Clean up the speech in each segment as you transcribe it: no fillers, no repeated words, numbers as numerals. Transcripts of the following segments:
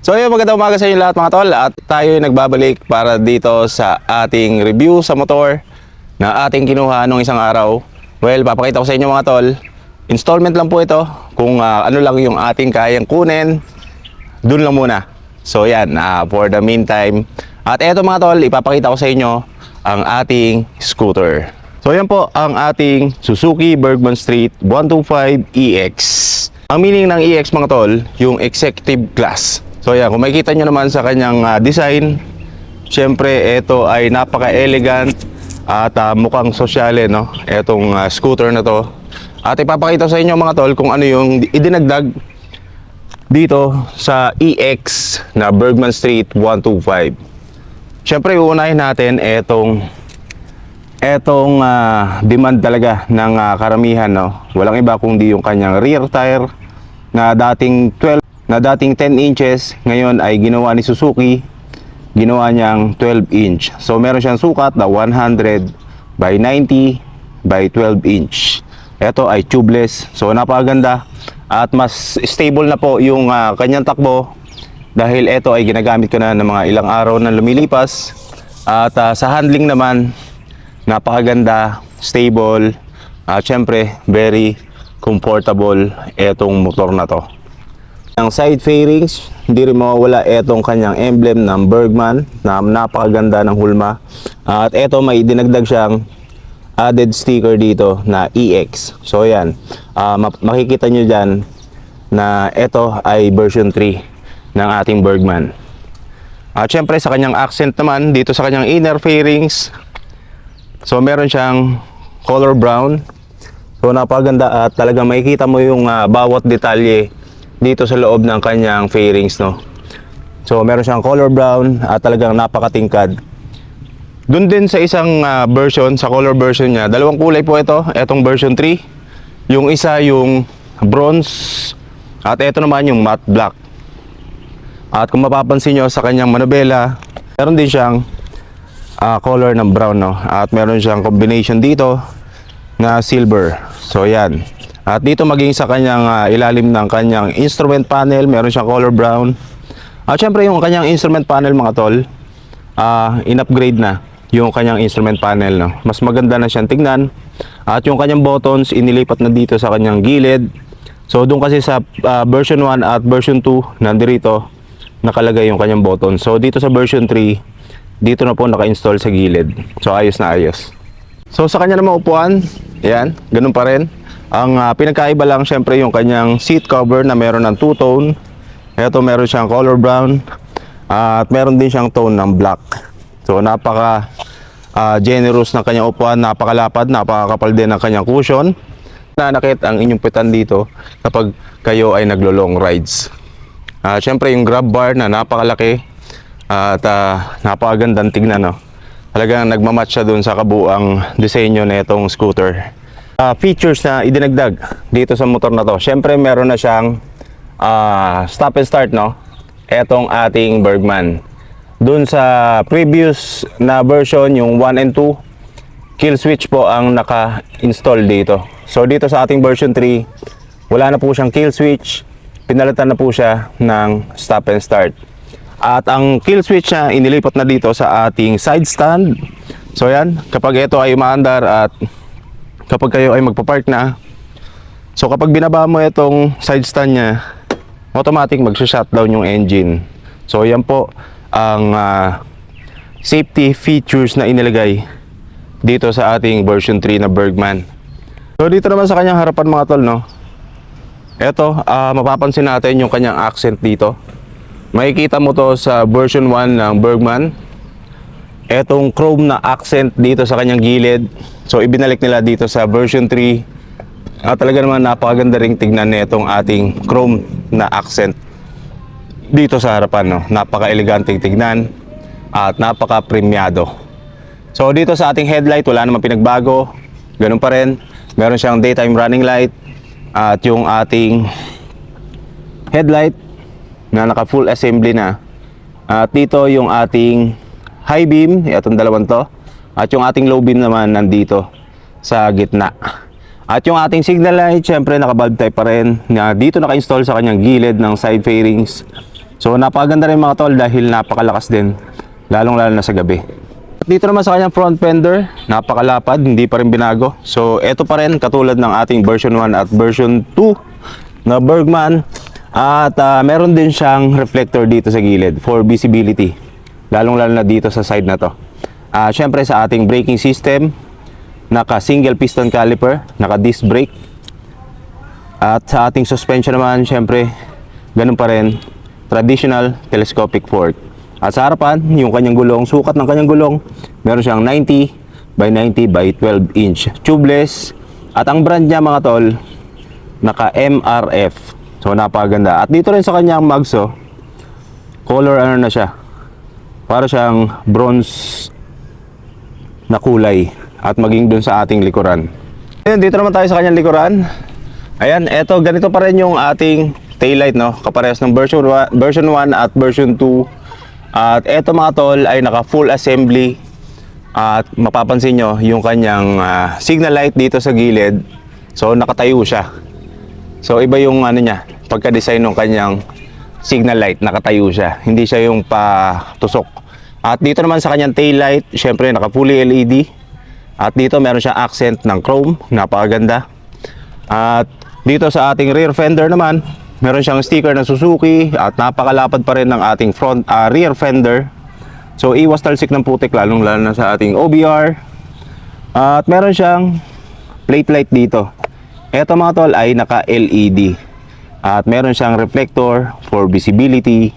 So ayun, magandang umaga sa inyo lahat mga tol. At tayo ay nagbabalik para dito sa ating review sa motor na ating kinuha nung isang araw. Well, papakita ko sa inyo mga tol. Installment lang po ito. Kung ano lang yung ating kayang kunin, dun lang muna. So yan, for the meantime. At eto mga tol, ipapakita ko sa inyo ang ating scooter. So yan po ang ating Suzuki Bergman Street 125EX. Ang meaning ng EX mga tol, yung executive class. So yan, kung makikita nyo naman sa kanyang design, syempre ito ay napaka-elegant at mukhang sosyale, no? Etong scooter na to. At ipapakita sa inyo mga tol kung ano yung idinagdag dito sa EX na Bergman Street 125. Syempre uunahin natin etong demand talaga ng karamihan, no? Walang iba kundi yung kanyang rear tire na dating 10 inches, ngayon ay ginawa ni Suzuki, ginawa niyang 12 inch. So meron siyang sukat na 100 by 90 by 12 inch. Ito ay tubeless, so napakaganda at mas stable na po yung kanyang takbo dahil ito ay ginagamit ko na ng mga ilang araw na lumilipas. At sa handling naman, napakaganda, stable, at syempre very comfortable etong motor na to. Ang side fairings, hindi rin mawawala etong kanyang emblem ng Bergman na napakaganda ng hulma. At eto may dinagdag siyang added sticker dito na EX. So yan, makikita nyo dyan na eto ay version 3 ng ating Bergman. At syempre sa kanyang accent naman, dito sa kanyang inner fairings, so meron siyang color brown. So napakaganda at talagang makikita mo yung bawat detalye dito sa loob ng kanyang fairings, no? So meron siyang color brown at talagang napakatingkad. Doon din sa isang version, sa color version niya, dalawang kulay po ito. Etong version 3, yung isa yung bronze at ito naman yung matte black. At kung mapapansin nyo sa kanyang manubela, meron din siyang color ng brown, no? At meron siyang combination dito na silver. So yan. At dito maging sa kanyang ilalim ng kanyang instrument panel, meron siyang color brown. At syempre yung kanyang instrument panel mga tol, in-upgrade na yung kanyang instrument panel, no? Mas maganda na siyang tingnan. At yung kanyang buttons, inilipat na dito sa kanyang gilid. So doon kasi sa version 1 at version 2, nandirito nakalagay yung kanyang button. So dito sa version 3, dito na po naka-install sa gilid. So ayos na ayos. So sa kanya naman upuan, yan, ganun pa rin. Ang pinagkaiba lang syempre yung kanyang seat cover na meron ng two-tone. Ito meron siyang color brown at meron din siyang tone ng black. So napaka generous ng kanyang upuan, napakalapad, napakakapal din ng kanyang cushion. Nanakit ang inyong pitan dito kapag kayo ay naglo-long rides. Syempre yung grab bar na napakalaki at napakagandang tignan, no? Talagang nagmamatch siya dun sa kabuang disenyo na itong scooter. Features na idinagdag dito sa motor na to, syempre meron na siyang stop and start, no? Etong ating Bergman. Dun sa previous na version, yung 1 and 2, kill switch po ang naka-install dito. So dito sa ating version 3, wala na po siyang kill switch, pinalitan na po siya ng stop and start. At ang kill switch niya inilipat na dito sa ating side stand. So yan, kapag ito ay umaandar at kapag kayo ay magpa-park na, so kapag binaba mo itong side stand niya, automatic mag-shutdown yung engine. So yan po ang safety features na inilagay dito sa ating version 3 na Bergman. So dito naman sa kanyang harapan mga tol, no? Ito, mapapansin natin yung kanyang accent dito. Makikita mo to sa version 1 ng Bergman. Etong chrome na accent dito sa kanyang gilid, so ibinalik nila dito sa version 3. At talaga naman napakaganda ring tignan nitong ating chrome na accent dito sa harapan, no? Napaka-eleganteng tignan at napaka-premiado. So dito sa ating headlight, wala namang pinagbago, ganun pa rin. Meron siyang daytime running light at yung ating headlight na naka full assembly na. At dito yung ating high beam, itong dalawang to, at yung ating low beam naman nandito sa gitna. At yung ating signal light, syempre naka-bulb type pa rin, na dito naka-install sa kanyang gilid ng side fairings. So So napakaganda rin mga tol dahil napakalakas din, lalong lalo na sa gabi. Dito naman sa kanyang front fender, napakalapad, hindi pa rin binago. So ito pa rin katulad ng ating version 1 at version 2 na Bergman. At meron din siyang reflector dito sa gilid for visibility, lalong lalo na dito sa side na to. Syempre sa ating braking system, naka single piston caliper, naka disc brake. At sa ating suspension naman, syempre ganun pa rin, traditional telescopic fork. At sa harapan, yung kanyang gulong, sukat ng kanyang gulong, meron siyang 90 by 90 by 12 inch tubeless. At ang brand niya mga tol, naka MRF. So napakaganda. At dito rin sa kanyang mags, color ano na siya, para siyang bronze na kulay. At maging dun sa ating likuran. Ayun, dito naman tayo sa kanyang likuran. Ayan, eto ganito pa rin yung ating taillight, no? Kaparehas ng version 1 at version 2. At eto mga tol ay naka full assembly. At mapapansin nyo yung kanyang signal light dito sa gilid. So nakatayo siya. So iba yung ano niya, pagka-design ng kanyang signal light, nakatayo siya. Hindi siya yung patusok. At dito naman sa kanyang tail light, syempre naka fully LED. At dito meron siyang accent ng chrome, napakaganda. At dito sa ating rear fender naman, meron siyang sticker ng Suzuki at napakalapad pa rin ng ating rear fender. So iwas talsik ng putik, lalong lalo na sa ating OBR. At meron siyang plate light dito. Ito mga tol ay naka LED. At meron siyang reflector for visibility,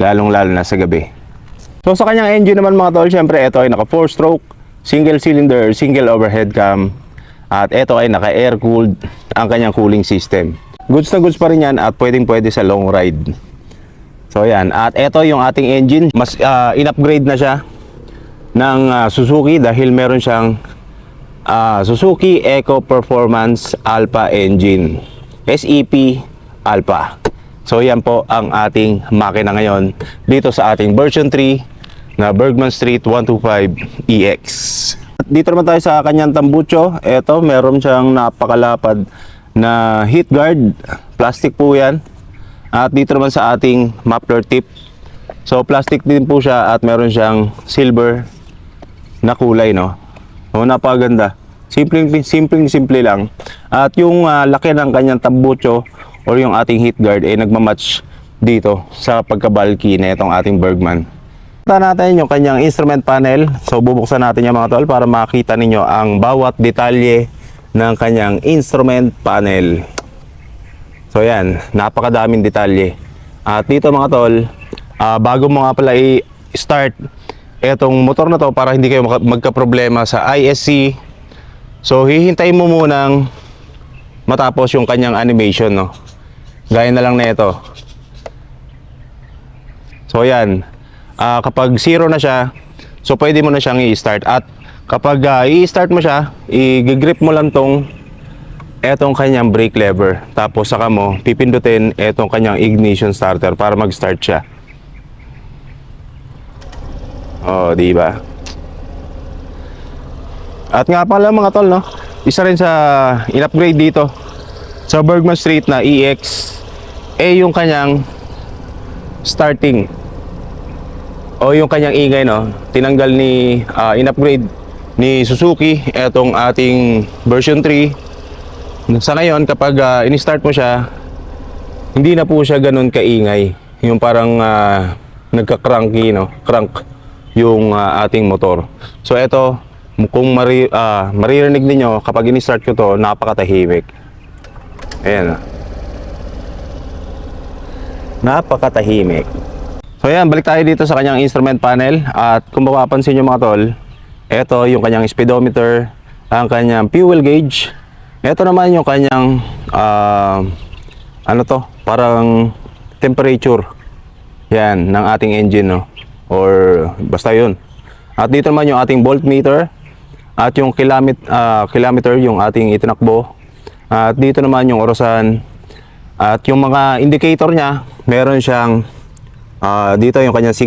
lalong lalo na sa gabi. So sa kanyang engine naman mga tol, syempre ito ay naka 4-stroke, single cylinder, single overhead cam. At ito ay naka air cooled ang kanyang cooling system. Goods na goods pa rin yan at pwedeng pwede sa long ride. So yan, at ito yung ating engine. Mas in-upgrade na siya ng Suzuki dahil meron siyang Suzuki Eco Performance Alpha Engine, SEP Alpha. So yan po ang ating makina ngayon dito sa ating version 3 na Bergman Street 125EX. Dito naman tayo sa kanyang tambucho. Ito, meron siyang napakalapad na heat guard. Plastic po yan. At dito naman sa ating muffler tip. So plastic din po siya at meron siyang silver na kulay, no? So napakaganda. Simple lang. At yung laki ng kanyang tambucho or yung ating heat guard ay nagmamatch dito sa pagka-bulky na itong ating Bergman. Kita natin yung kanyang instrument panel. So bubuksan natin yung mga tol para makita ninyo ang bawat detalye ng kanyang instrument panel. So yan, napakadaming detalye. At dito mga tol, bago mo nga pala i-start etong motor na to para hindi kayo magka-problema sa ISC, so hihintayin mo munang matapos yung kanyang animation, no? Gaya na lang na ito. So yan, kapag 0 na siya, so pwede mo na siyang i-start. At kapag i-start mo siya, i-grip mo lang etong kanyang brake lever. Tapos saka mo pipindutin etong kanyang ignition starter para mag-start siya. Oh, di ba? At nga pala mga tol, no? Isa rin sa in-upgrade dito sa Bergman Street na EX yung kanyang starting o yung kanyang ingay, no? Tinanggal ni in-upgrade ni Suzuki etong ating version 3. Sa ngayon kapag in-start mo siya, hindi na po siya ganun kaingay. Yung parang nagka-cranky, no? Crank yung ating motor. So ito, kung maririnig niyo kapag in-start ko to, napakatahimik. Ayan. Napakatahimik. So ayan, balik tayo dito sa kanyang instrument panel. At kung mapapansin nyo mga tol, ito yung kanyang speedometer, ang kanyang fuel gauge. Ito naman yung kanyang ano to, parang temperature yan ng ating engine, no? Or basta yun. At dito naman yung ating voltmeter at yung kilometer yung ating itinakbo. At dito naman yung orasan. At yung mga indicator niya, meron siyang dito yung kanyang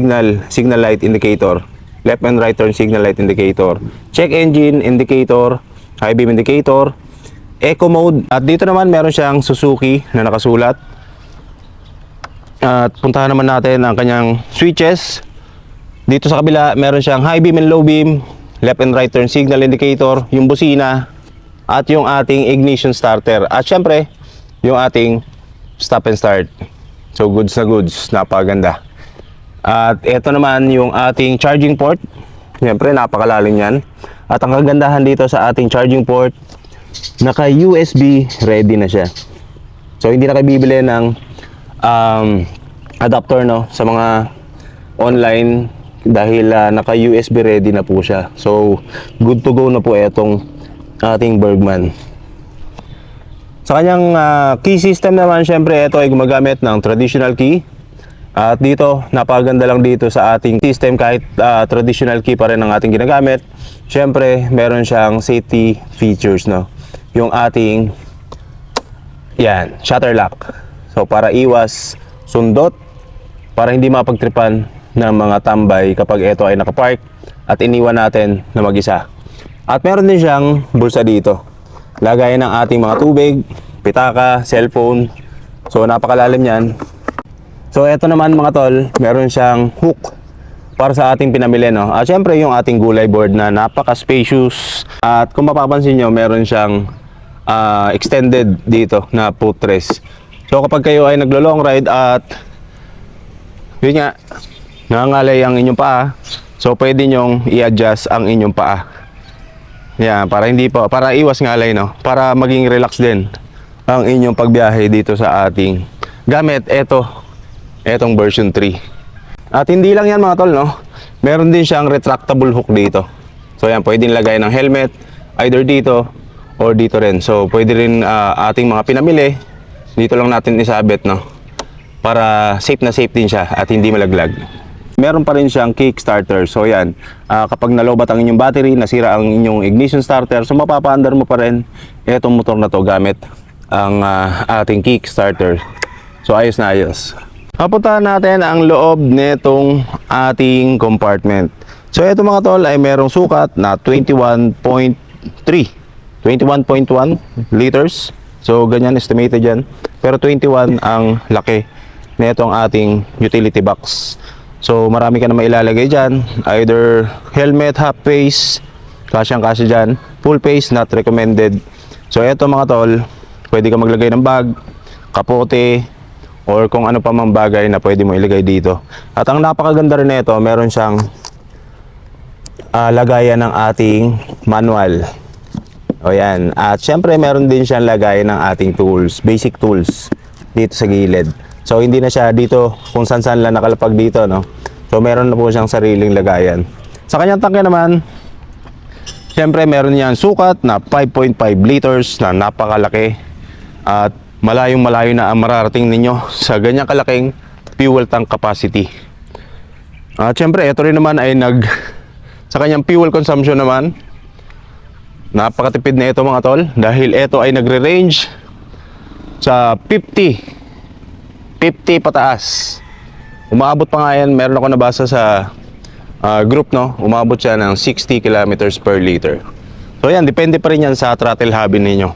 signal light indicator, left and right turn signal light indicator, check engine indicator, high beam indicator, eco mode. At dito naman meron siyang Suzuki na nakasulat. At puntahan naman natin ang kanyang switches. Dito sa kabila, meron siyang high beam and low beam, left and right turn signal indicator, yung busina, at yung ating ignition starter. At syempre, yung ating stop and start. So goods na goods, napakaganda. At ito naman yung ating charging port. Syempre, napakalalim yan. At ang kagandahan dito sa ating charging port, naka USB ready na siya. So hindi na kayo bibili ng adapter, no, sa mga online dahil naka USB ready na po siya. So good to go na po itong ating Bergman. Sa kanyang key system naman, syempre ito ay gumagamit ng traditional key. At dito, napakaganda lang dito sa ating system, kahit traditional key pa rin ang ating ginagamit. Syempre meron siyang safety features, no, yung ating shutter lock. So para iwas sundot, para hindi mapagtripan ng mga tambay kapag ito ay nakapark at iniwan natin na mag-isa. At meron din siyang bulsa dito. Lagayan ng ating mga tubig, pitaka, cellphone. So napakalalim yan. So ito naman mga tol, meron siyang hook para sa ating pinamili, no. At syempre yung ating gulay board na napaka-spacious. At kung mapapansin nyo, meron siyang extended dito na footrest. So kapag kayo ay naglo-long ride at yun nga, nangangalay ang inyong paa, so pwede nyong i-adjust ang inyong paa. Yan, para iwas ngalay, no, para maging relax din ang inyong pagbiyahe dito sa ating gamit etong version 3. At hindi lang yan mga tol, no, meron din siyang retractable hook dito. So yan, pwedeng lagay ng helmet either dito or dito rin. So pwede rin ating mga pinamili dito lang natin isabit, no, para safe na safe din siya at hindi malaglag. Meron pa rin siyang kickstarter. So yan, kapag nalobat ang inyong battery, nasira ang inyong ignition starter, so mapapaandar mo pa rin itong motor na to gamit ang ating kickstarter. So ayos na ayos. Papuntahan natin ang loob nitong ating compartment. So ito mga tol ay merong sukat na 21.1 liters. So ganyan, estimated yan. Pero 21 ang laki nitong ating utility box. So marami ka na mailalagay dyan. Either helmet, half face, kasyang-kasya dyan. Full face, not recommended. So ito mga tol, pwede ka maglagay ng bag, kapote, or kung ano pa mang bagay na pwede mo ilagay dito. At ang napakaganda rin nito, meron siyang lagayan ng ating manual. O yan. At syempre meron din siyang lagayan ng ating tools, basic tools dito sa gilid. So hindi na siya dito kung saan-saan lang nakalapag dito, no. So meron na po siyang sariling lagayan. Sa kanyang tangke naman, syempre meron niyan sukat na 5.5 liters na napakalaki. At malayong malayo na ang mararating ninyo sa ganyang kalaking fuel tank capacity. At syempre ito rin naman ay sa kanyang fuel consumption naman, napakatipid na ito mga tol, dahil ito ay nagre-range sa 50 pataas. Umaabot pa nga yan, meron ako nabasa sa group, no, umabot siya ng 60 kilometers per liter. So yan, depende pa rin yan sa throttle hobby ninyo.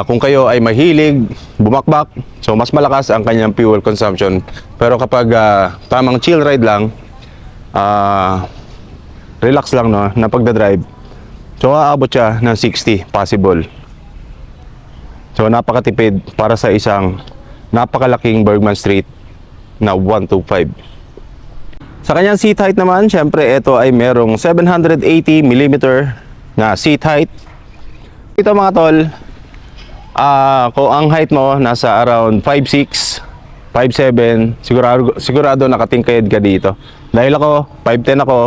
Kung kayo ay mahilig bumakbak, so mas malakas ang kanyang fuel consumption. Pero kapag tamang chill ride lang, relax lang, no, na pagdadrive, so aabot siya ng 60 possible. So napakatipid para sa isang napakalaking Bergman Street na 125. Sa kanyang seat height naman, syempre ito ay merong 780mm na seat height. Ito mga tol, kung ang height mo nasa around 5'6", 5'7", sigurado nakatingkayad ka dito. Dahil ako 5'10" ako,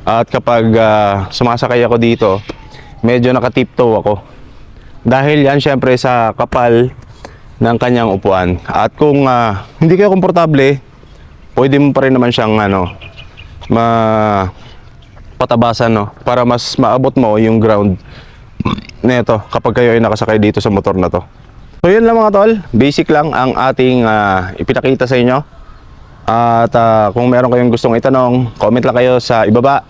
at kapag sumasakay ako dito, medyo nakatiptoe ako. Dahil yan syempre sa kapal ng kanyang upuan. At kung hindi kayo komportable, pwede mo pa rin naman siyang patabasan, no, para mas maabot mo yung ground nito kapag kayo ay nakasakay dito sa motor na to. So yun lang mga tol, basic lang ang ating ipinakita sa inyo. At kung meron kayong gustong itanong, comment lang kayo sa ibaba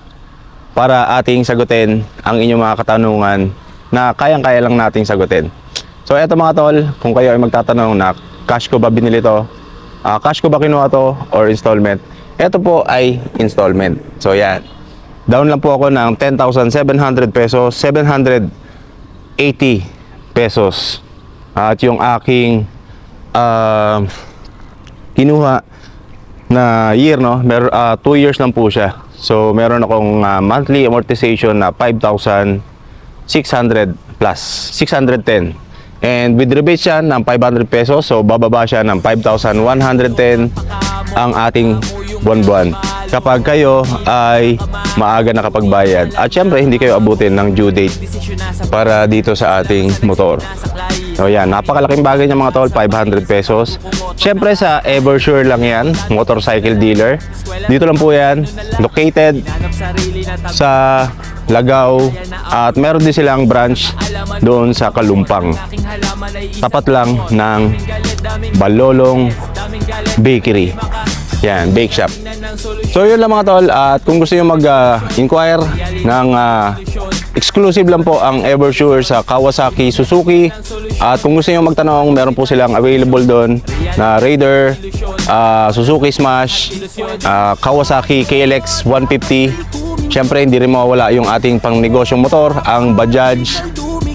para ating sagutin ang inyong mga katanungan na kayang-kaya lang nating sagutin. So eto mga tol, kung kayo ay magtatanong na cash ko ba binili to, cash ko ba kinuha to or installment? Ito po ay installment. So yan. Down lang po ako ng 10,700 pesos, 780 pesos. At yung aking kinuha na year, no, 2 years lang po siya. So meron akong monthly amortization na 5,600 plus 610, and with rebate siya ng 500 pesos, so bababa siya ng 5,110 ang ating buwan-buwan kapag kayo ay maaga nakapagbayad, at syempre hindi kayo abutin ng due date para dito sa ating motor. So yan, napakalaking bagay niya mga tol, 500 pesos. Syempre sa Eversure lang yan, motorcycle dealer. Dito lang po yan, located sa Lagaw, at meron din silang branch doon sa Kalumpang. Tapat lang ng Balolong Bakery. Yan, bake shop. So yun lang mga tol, at kung gusto nyo mag-inquire ng exclusive lang po ang Eversure sa Kawasaki, Suzuki. At kung gusto nyo magtanong, meron po silang available doon na Raider, Suzuki Smash, Kawasaki KLX 150. Siyempre hindi rin mawawala yung ating pang negosyong motor, ang Bajaj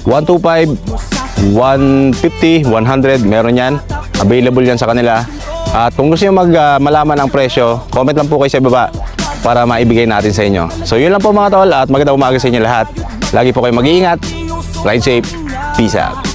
125, 150, 100, meron yan. Available yan sa kanila. At kung gusto nyo malaman ang presyo, comment lang po kayo sa baba para maibigay natin sa inyo. So yun lang po mga tol, at magandang umaga sa inyo lahat. Lagi po kayo mag-iingat, ride safe, peace out.